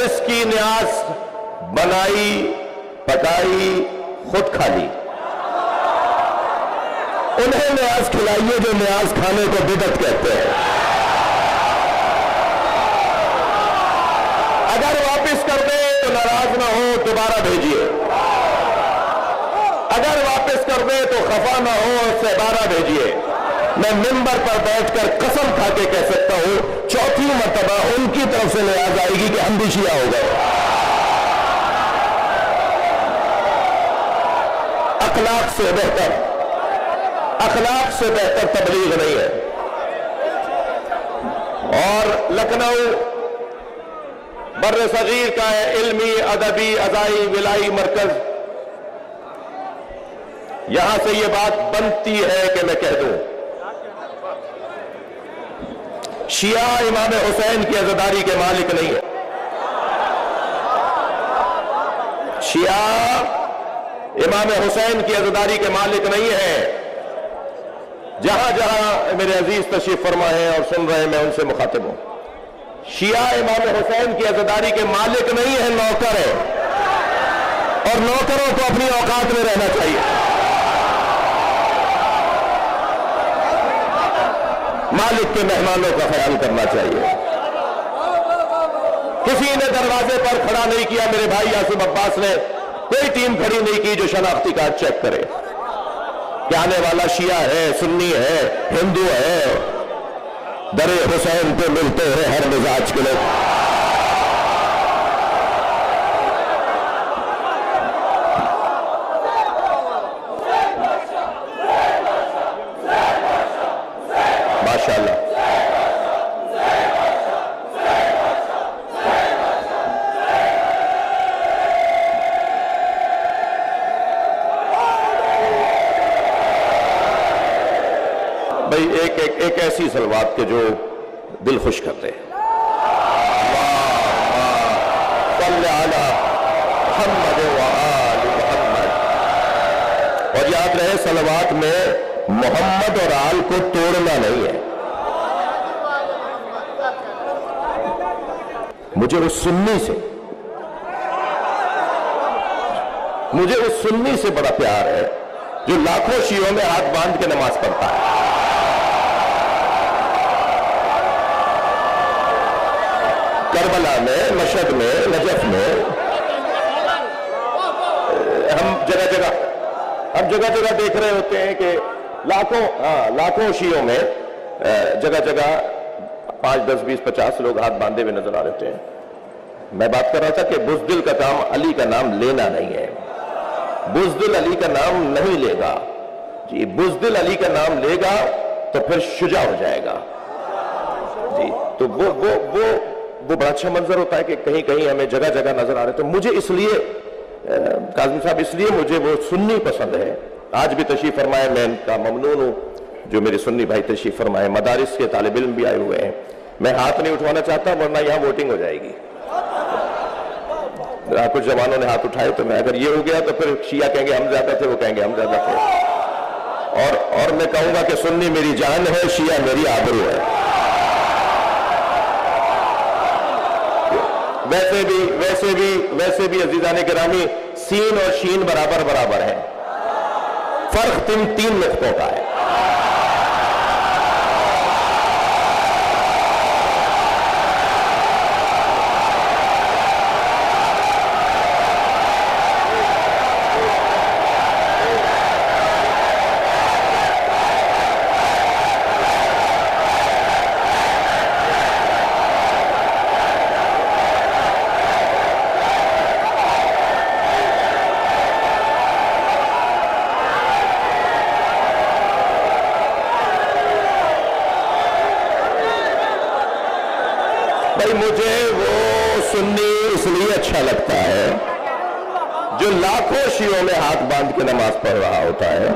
جس کی نیاز بنائی پکائی خود کھا لی، انہیں نیاز کھلائیے جو نیاز کھانے کو بدعت کہتے ہیں۔ اگر واپس کر دیں تو ناراض نہ ہو، دوبارہ بھیجیے، اگر واپس کر دیں تو خفا نہ ہو، اس سے بارہ بھیجیے۔ میں منبر پر بیٹھ کر قسم کھا کے کہہ سکتا ہوں چوتھی مرتبہ ان کی طرف سے نیاز آئے گی کہ ہم بھی شیعہ ہو گئے۔ اخلاق سے بہتر تبلیغ نہیں ہے۔ اور لکھنؤ بر صغیر کا ہے علمی ادبی ازائی ولائی مرکز، یہاں سے یہ بات بنتی ہے کہ میں کہہ دوں، شیعہ امام حسین کی عزاداری کے مالک نہیں ہے، شیعہ امام حسین کی عزاداری کے مالک نہیں ہے۔ جہاں جہاں میرے عزیز تشریف فرما ہیں اور سن رہے ہیں، میں ان سے مخاطب ہوں، شیعہ امام حسین کی عزاداری کے مالک نہیں ہے، نوکر ہے، اور نوکروں کو اپنی اوقات میں رہنا چاہیے۔ مالک کے مہمانوں کا خیال کرنا چاہیے۔ کسی نے دروازے پر کھڑا نہیں کیا، میرے بھائی یاسب عباس نے کوئی ٹیم کھڑی نہیں کی جو شناختی کارڈ چیک کرے کہ آنے والا شیعہ ہے، سنی ہے، ہندو ہے۔ در حسین پہ ملتے ہیں ہر مزاج کے لوگ۔ ماشاءاللہ بھائی، ایک ایسی صلوات کے جو دل خوش کرتے ہیں۔ صلی علی محمد و آل محمد۔ اور یاد رہے صلوات میں محمد اور آل کو توڑنا نہیں ہے۔ مجھے اس سنی سے بڑا پیار ہے جو لاکھوں شیعوں میں ہاتھ باندھ کے نماز پڑھتا ہے۔ کربلا میں، مشہد میں، نجف میں، ہم جگہ جگہ دیکھ رہے ہوتے ہیں کہ لاکھوں شیعوں میں جگہ جگہ 5، 10، 20، 50 لوگ ہاتھ باندھے ہوئے نظر آ رہے ہوتے ہیں۔ میں بات کر رہا تھا کہ بزدل کا کام علی کا نام لینا نہیں ہے۔ بزدل علی کا نام نہیں لے گا جی، بزدل علی کا نام لے گا تو پھر شجاع ہو جائے گا جی۔ تو وہ بڑا اچھا منظر ہوتا ہے کہ کہیں کہیں ہمیں جگہ جگہ نظر آ رہے۔ تو مجھے اس لیے کاظم صاحب، اس لیے مجھے وہ سنی پسند ہے۔ آج بھی تشریف فرمائے، میں ان کا ممنون ہوں جو میرے سنی بھائی تشریف فرمائے، مدارس کے طالب علم بھی آئے ہوئے ہیں۔ میں ہاتھ نہیں اٹھوانا چاہتا ورنہ یہاں ووٹنگ ہو جائے گی۔ کچھ جوانوں نے ہاتھ اٹھائے تو میں، اگر یہ ہو گیا تو پھر شیعہ کہیں گے ہم زیادہ تھے، وہ کہیں گے ہم زیادہ تھے، اور میں کہوں گا کہ سنی میری جان ہے، شیعہ میری آبرو ہے۔ ویسے بھی عزیزان گرامی، سین اور شین برابر ہیں، فرق تین نقطوں کا ہے۔ بھائی، مجھے وہ سنی اس لیے اچھا لگتا ہے جو لاکھوں شیعوں میں ہاتھ باندھ کے نماز پڑھ رہا ہوتا ہے۔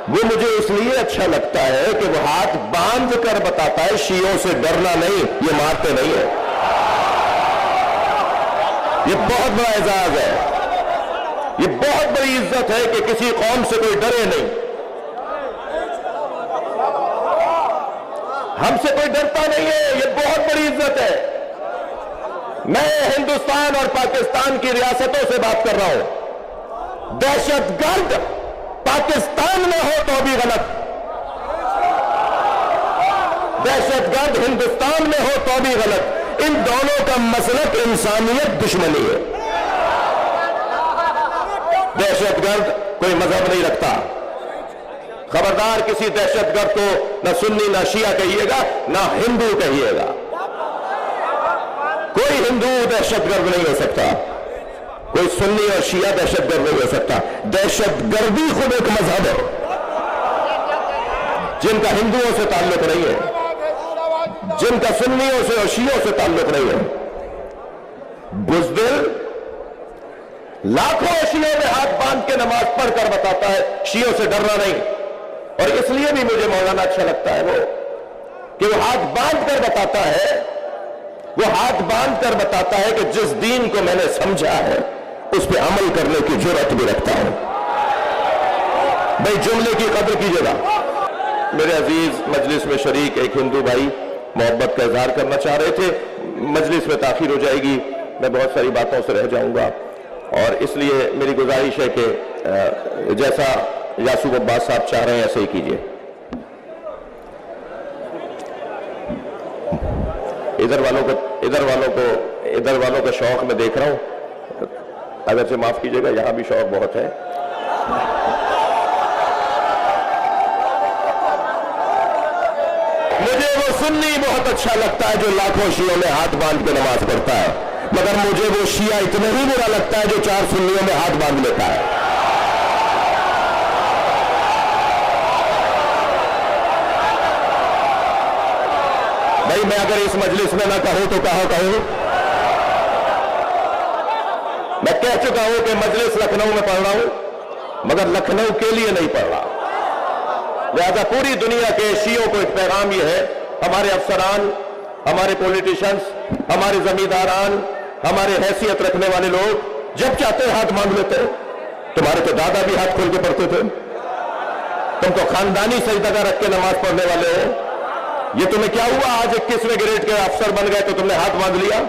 وہ مجھے اس لیے اچھا لگتا ہے کہ وہ ہاتھ باندھ کر بتاتا ہے شیعوں سے ڈرنا نہیں، یہ مارتے نہیں ہے۔ یہ بہت بڑا اعزاز ہے، یہ بہت بڑی عزت ہے کہ کسی قوم سے کوئی ڈرے نہیں۔ ہم سے کوئی ڈرتا نہیں ہے، یہ بہت بڑی عزت ہے۔ میں ہندوستان اور پاکستان کی ریاستوں سے بات کر رہا ہوں. دہشت گرد پاکستان میں ہو تو بھی غلط, دہشت گرد ہندوستان میں ہو تو بھی غلط. ان دونوں کا مسلک انسانیت دشمنی ہے. دہشت گرد کوئی مذہب نہیں رکھتا. خبردار کسی دہشت گرد کو نہ سنی نہ شیعہ کہیے گا نہ ہندو کہیے گا. کوئی ہندو دہشت گرد نہیں ہو سکتا, کوئی سنی اور شیعہ دہشت گرد نہیں ہو سکتا. دہشت گردی خود ایک مذہب ہے جن کا ہندوؤں سے تعلق نہیں ہے, جن کا سنیوں سے اور شیعوں سے تعلق نہیں ہے. بزدل لاکھوں شیعوں میں ہاتھ باندھ کے نماز پڑھ کر بتاتا ہے شیعوں سے ڈرنا نہیں. اور اس لیے بھی مجھے مولانا اچھا لگتا ہے وہ کہ وہ ہاتھ باندھ کر بتاتا ہے, وہ ہاتھ باندھ کر بتاتا ہے کہ جس دین کو میں نے سمجھا ہے اس پہ عمل کرنے کی جرأت بھی رکھتا ہوں. بھائی جملے کی قدر کیجیے گا. میرے عزیز مجلس میں شریک ایک ہندو بھائی محبت کا اظہار کرنا چاہ رہے تھے. مجلس میں تاخیر ہو جائے گی, میں بہت ساری باتوں سے رہ جاؤں گا, اور اس لیے میری گزارش ہے کہ جیسا یاسوب عباس صاحب چاہ رہے ہیں ایسے ہی کیجیے. ادھر والوں کا شوق میں دیکھ رہا ہوں, اگرچہ معاف کیجیے گا یہاں بھی شوق بہت ہے. مجھے وہ سنی بہت اچھا لگتا ہے جو لاکھوں شیعوں میں ہاتھ باندھ کے نماز پڑھتا ہے, مگر مجھے وہ شیعہ اتنا ہی برا لگتا ہے جو 4 سنیوں میں ہاتھ باندھ لیتا ہے. بھائی میں اگر اس مجلس میں نہ کہوں تو کہوں. میں کہہ چکا ہوں کہ مجلس لکھنؤ میں پڑھ رہا ہوں مگر لکھنؤ کے لیے نہیں پڑھ رہا. لہذا پوری دنیا کے شیعوں کو ایک پیغام یہ ہے, ہمارے افسران, ہمارے پولیٹیشنز, ہمارے زمینداران, ہمارے حیثیت رکھنے والے لوگ جب چاہتے ہیں ہاتھ مانگ لیتے ہیں. تمہارے تو دادا بھی ہاتھ کھول کے پڑھتے تھے, تم تو خاندانی سجدہ رکھ کے نماز پڑھنے والے ہو. یہ تمہیں کیا ہوا آج 21ویں گریڈ کے افسر بن گئے تو تم نے ہاتھ مانگ لیا؟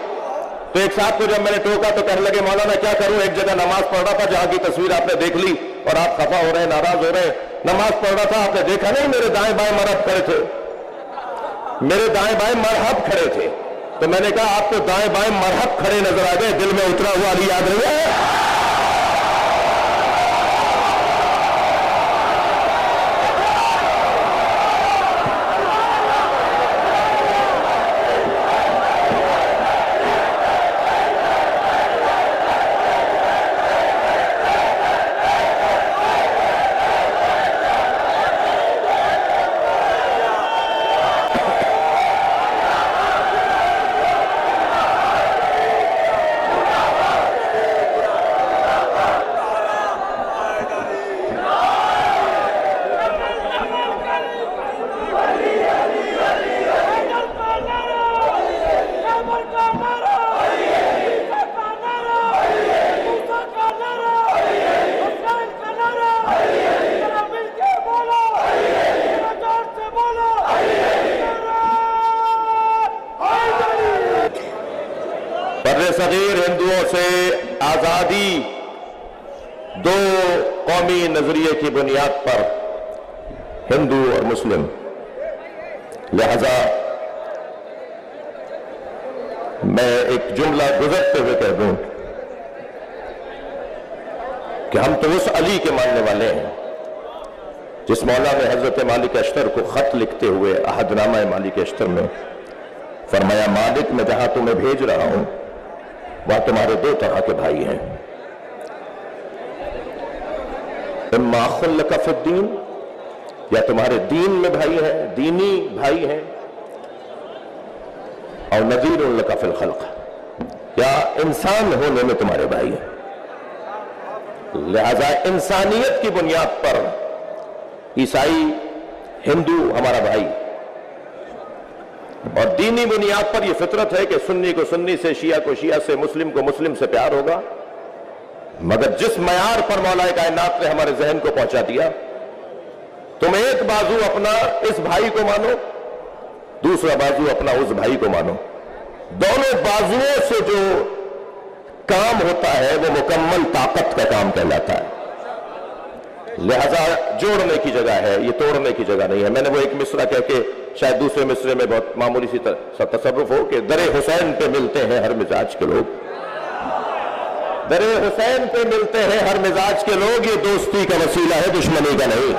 تو ایک ساتھ کو جب میں نے ٹوکا تو کہنے لگے مولانا کیا کروں, ایک جگہ نماز پڑھ رہا تھا جہاں کی تصویر آپ نے دیکھ لی اور آپ خفا ہو رہے ہیں, ناراض ہو رہے ہیں. نماز پڑھ رہا تھا, آپ نے دیکھا نہیں میرے دائیں بائیں مرحب کھڑے تھے, میرے دائیں بائیں مرحب کھڑے تھے. تو میں نے کہا آپ کو دائیں بائیں مرحب کھڑے نظر آ گئے, دل میں اترا ہوا علی یاد رہے. صغیر ہندوؤں سے آزادی دو قومی نظریے کی بنیاد پر ہندو اور مسلم. لہذا میں ایک جملہ گزرتے ہوئے کہہ دوں کہ ہم تو اس علی کے ماننے والے ہیں جس مولا نے حضرت مالک اشتر کو خط لکھتے ہوئے عہد نامہ مالک اشتر میں فرمایا مالک میں جہاں تمہیں بھیج رہا ہوں وہاں تمہارے 2 طرح کے بھائی ہیں, اما اخ لک فی الدین, یا تمہارے دین میں بھائی ہیں, دینی بھائی ہیں, اور نذیر لک فی الخلق, یا انسان ہونے میں تمہارے بھائی ہیں. لہذا انسانیت کی بنیاد پر عیسائی ہندو ہمارا بھائی, اور دینی بنیاد پر یہ فطرت ہے کہ سنی کو سنی سے, شیعہ کو شیعہ سے, مسلم کو مسلم سے پیار ہوگا. مگر جس معیار پر مولا کائنات نے ہمارے ذہن کو پہنچا دیا, تم ایک بازو اپنا اس بھائی کو مانو, دوسرا بازو اپنا اس بھائی کو مانو. دونوں بازوؤں سے جو کام ہوتا ہے وہ مکمل طاقت کا کام کہلاتا ہے. لہذا جوڑنے کی جگہ ہے، یہ توڑنے کی جگہ نہیں ہے. میں نے وہ ایک مصرع کہہ کے شاید دوسرے مصرے میں بہت معمولی سی تصرف ہو کہ در حسین پہ ملتے ہیں ہر مزاج کے لوگ. در حسین پہ ملتے ہیں ہر مزاج کے لوگ، یہ دوستی کا وسیلہ ہے، دشمنی کا نہیں.